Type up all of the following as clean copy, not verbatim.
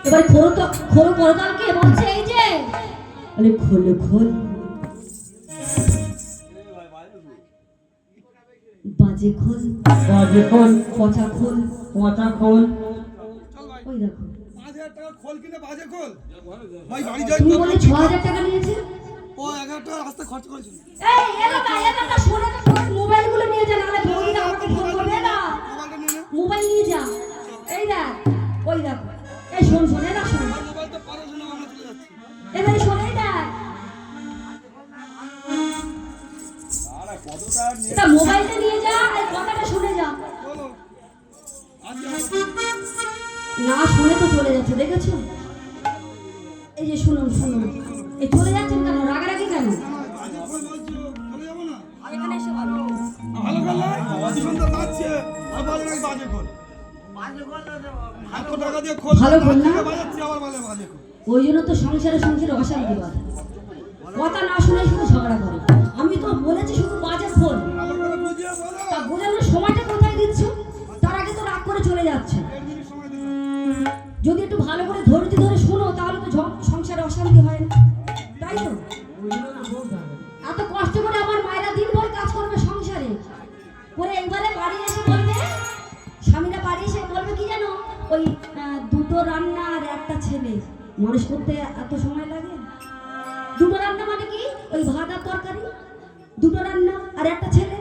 এবার খোরো করতালকে বলছে এই যে আরে খোল খোল বাজে খোল পচা খোল ওই দেখো 5000 টাকা খোল কিনে বাজে খোল ভাই বাড়ি তুমি বলে 6000 টাকা নিয়েছে ও 1000 টাকা রাস্তা খরচ করেছিল। এই এলাকা শোনা তো মোবাইল গুলো নিয়ে যা নালে ভৌমিটা আমাকে ফোন করবে না মোবাইলটা নিয়ে নে। মোবাইল নিয়ে যা এই দেখ ওই দেখো এই শোন এরা শোন মোবাইল তো পড়াশোনা আমরা চলে যাচ্ছি। এবারে শোন এই দেখ আরে কতটা নিয়ে এটা মোবাইলটা নিয়ে যা আর কথাটা শুনে যা বলো আজকে না শুনে তো চলে যাচ্ছে দেখেছো এই যে শুনুন এই চলে যাচ্ছেন কেন রাগারাগি কেন বাজে খোল বলছো চলে যাব না এখানে এসে ভালো ভালো করলে আজ সুন্দর নাচছে আর বলে নাকি বাজে খোল এত টাকা দিয়ে খোল ভালো খোল না? বাজাচ্ছি আবার বলে বাজে খোল ওই জন্য তো সংসারে অশান্তি বাধে কথা না শুনে শুধু ঝগড়া করে আমি তো বলেছি শুধু বাজে খোল ভালো করে বুঝিয়ে বলো তা বোঝানোর সময়টা কোথায় দিচ্ছ তার আগে তো রাগ করে চলে যাচ্ছে 1 মিনিট সময় দিন যদি একটু ভালো করে ধৈর্য ধরে শুনো তাহলে তো সংসারে অশান্তি হয় না তাই তো এত কষ্ট করে আমার মায়েরা দিনভর কাজ করবে সংসারে করে একবারে বাড়ি এসে বলবে স্বামীরা বাড়ি এসে বলবে কি জানো ওই দুটো রান্না আর একটা ছেলে মানুষ করতে এত সময় লাগে দুটো রান্না মানে কি ওই ভাত আর তরকারি দুটো রান্না আর একটা ছেলে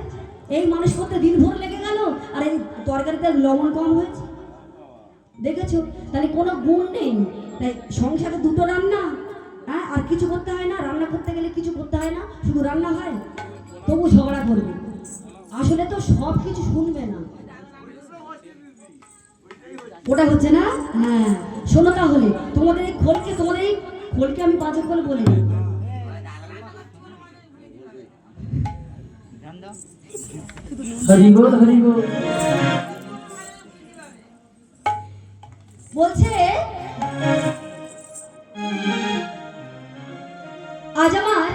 এই মানুষ করতে দিনভর লেগে গেল আর এই তরকারিতে লবণ কম হয়েছে দেখেছো তাহলে কোনো গুণ নেই তাই সংসারে দুটো রান্না হ্যাঁ আর কিছু করতে হয় না রান্না করতে গেলে কিছু করতে হয় না শুধু রান্না হয় তবু ঝগড়া করবে আসলে তো সব কিছু শুনবে না ওটা হচ্ছে না হ্যাঁ শোনো তাহলে তোমাদের এই খোলকে আমি বাজে খোল বলি হরি বল বলছে আজ আমার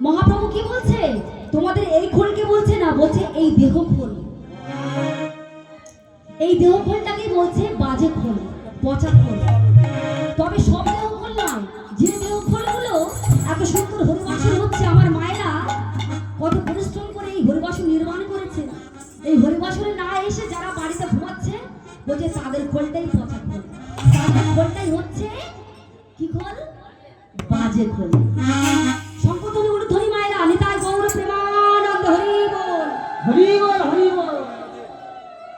মহাপ্রভু কি বলছে তোমাদের এই খোলকে বলছে না বলছে এই দেহ খোল এই দেহ খোলটাকে বলছে বাজে খোল পচা খোল তবে সব দেহ খোল নয় যে দেহ খোলগুলো এত সুন্দর হরিবাসন হচ্ছে আমার মায়েরা কত পরিশ্রম করে এই হরিবাসন নির্মাণ করেছে এই হরিবাসনে না এসে যারা বাড়িতে ঘুমাচ্ছে বলছে তাদের খোলটাই পচা খোল তাদের খোলটাই হচ্ছে